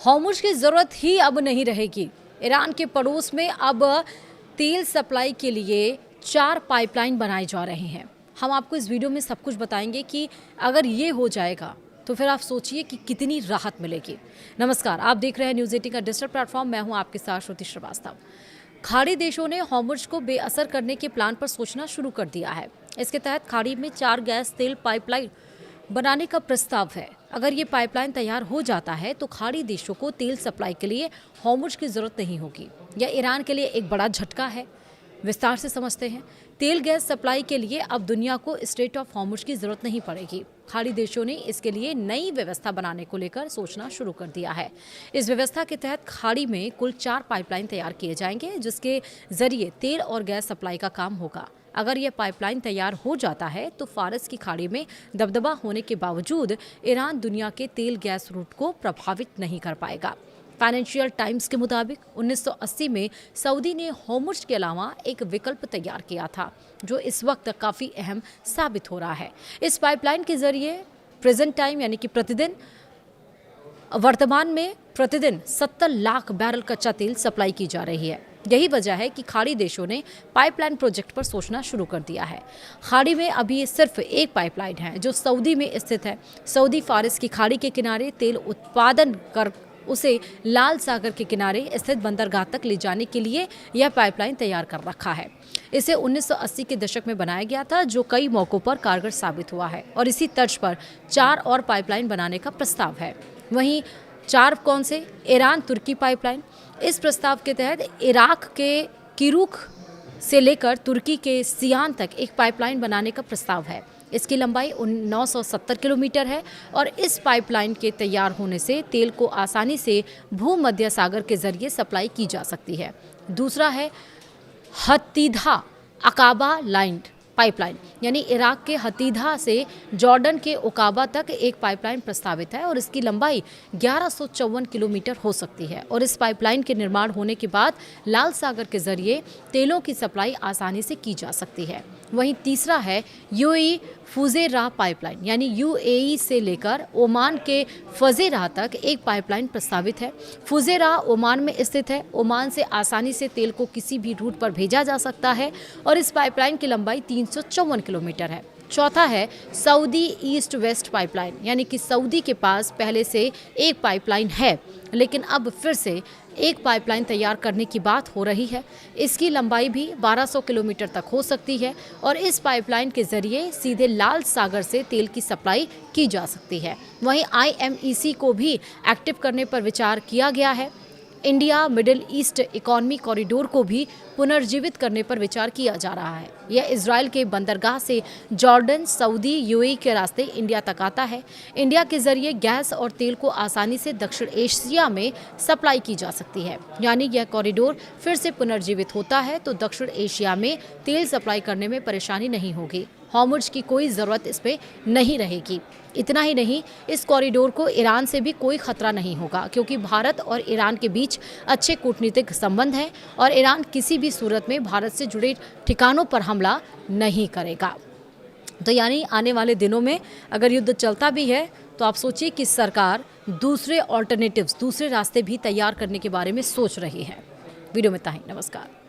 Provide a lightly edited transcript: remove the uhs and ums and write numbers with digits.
Hormuz की ज़रूरत ही अब नहीं रहेगी। ईरान के पड़ोस में अब तेल सप्लाई के लिए 4 पाइपलाइन बनाए जा रहे हैं। हम आपको इस वीडियो में सब कुछ बताएंगे कि अगर ये हो जाएगा तो फिर आप सोचिए कि कितनी राहत मिलेगी। नमस्कार, आप देख रहे हैं न्यूज़ 18 का डिजिटल प्लेटफॉर्म। मैं हूं आपके साथ श्रुति श्रीवास्तव। खाड़ी देशों ने हॉर्मुज़ को बेअसर करने के प्लान पर सोचना शुरू कर दिया है। इसके तहत खाड़ी में 4 गैस तेल पाइपलाइन बनाने का प्रस्ताव है। अगर ये पाइपलाइन तैयार हो जाता है तो खाड़ी देशों को तेल सप्लाई के लिए हॉर्मुज़ की जरूरत नहीं होगी। यह ईरान के लिए एक बड़ा झटका है। विस्तार से समझते हैं। तेल गैस सप्लाई के लिए अब दुनिया को स्ट्रेट ऑफ हॉर्मुज़ की जरूरत नहीं पड़ेगी। खाड़ी देशों ने इसके लिए नई व्यवस्था बनाने को लेकर सोचना शुरू कर दिया है। इस व्यवस्था के तहत खाड़ी में कुल 4 पाइपलाइन तैयार किए जाएंगे, जिसके जरिए तेल और गैस सप्लाई का काम होगा। अगर यह पाइपलाइन तैयार हो जाता है तो फारस की खाड़ी में दबदबा होने के बावजूद ईरान दुनिया के तेल गैस रूट को प्रभावित नहीं कर पाएगा। फाइनेंशियल टाइम्स के मुताबिक 1980 में सऊदी ने हॉर्मुज़ के अलावा एक विकल्प तैयार किया था, जो इस वक्त काफ़ी अहम साबित हो रहा है। इस पाइपलाइन के जरिए प्रेजेंट टाइम यानी कि वर्तमान में प्रतिदिन 70 लाख बैरल कच्चा तेल सप्लाई की जा रही है। यही वजह है कि खाड़ी देशों ने पाइपलाइन प्रोजेक्ट पर सोचना शुरू कर दिया है। खाड़ी में अभी सिर्फ एक पाइपलाइन है जो सऊदी में स्थित है। सऊदी फारस की खाड़ी के किनारे तेल उत्पादन कर उसे लाल सागर के किनारे स्थित बंदरगाह तक ले जाने के लिए यह पाइपलाइन तैयार कर रखा है। इसे 1980 के दशक में बनाया गया था, जो कई मौकों पर कारगर साबित हुआ है। और इसी तर्ज पर 4 और पाइपलाइन बनाने का प्रस्ताव है। वहीं 4 कौन से? ईरान तुर्की पाइपलाइन। इस प्रस्ताव के तहत इराक के किरुक से लेकर तुर्की के सियान तक एक पाइपलाइन बनाने का प्रस्ताव है। इसकी लंबाई 970 किलोमीटर है और इस पाइपलाइन के तैयार होने से तेल को आसानी से भूमध्य सागर के जरिए सप्लाई की जा सकती है। दूसरा है हतीदा अकाबा लाइन पाइपलाइन, यानी इराक के हतीदा से जॉर्डन के ओकाबा तक एक पाइपलाइन प्रस्तावित है और इसकी लंबाई 1154 किलोमीटर हो सकती है। और इस पाइपलाइन के निर्माण होने के बाद लाल सागर के जरिए तेलों की सप्लाई आसानी से की जा सकती है। वहीं तीसरा है यूएई फुजेराह पाइपलाइन, यानी यूएई से लेकर ओमान के फजेराह तक एक पाइपलाइन प्रस्तावित है। फुजेराह ओमान में स्थित है। ओमान से आसानी से तेल को किसी भी रूट पर भेजा जा सकता है और इस पाइपलाइन की लंबाई 354 किलोमीटर है। चौथा है सऊदी ईस्ट वेस्ट पाइपलाइन, यानी कि सऊदी के पास पहले से एक पाइपलाइन है, लेकिन अब फिर से एक पाइपलाइन तैयार करने की बात हो रही है। इसकी लंबाई भी 1200 किलोमीटर तक हो सकती है और इस पाइपलाइन के जरिए सीधे लाल सागर से तेल की सप्लाई की जा सकती है। वहीं IMEC को भी एक्टिव करने पर विचार किया गया है। India middle east economy corridor को भी पुनर्जीवित करने पर विचार किया जा रहा है। यह इजराइल के बंदरगाह से जॉर्डन, सऊदी, यूएई के रास्ते इंडिया तक आता है। इंडिया के जरिए गैस और तेल को आसानी से दक्षिण एशिया में सप्लाई की जा सकती है। यानी यह कॉरिडोर फिर से पुनर्जीवित होता है तो दक्षिण एशिया में तेल सप्लाई करने में परेशानी नहीं होगी। हॉर्मुज़ की कोई ज़रूरत इसमें नहीं रहेगी। इतना ही नहीं, इस कॉरिडोर को ईरान से भी कोई खतरा नहीं होगा, क्योंकि भारत और ईरान के बीच अच्छे कूटनीतिक संबंध हैं और ईरान किसी भी सूरत में भारत से जुड़े ठिकानों पर हमला नहीं करेगा। तो यानी आने वाले दिनों में अगर युद्ध चलता भी है तो आप सोचिए कि सरकार दूसरे ऑल्टरनेटिव्स, दूसरे रास्ते भी तैयार करने के बारे में सोच रही है। वीडियो में इतना ही। नमस्कार।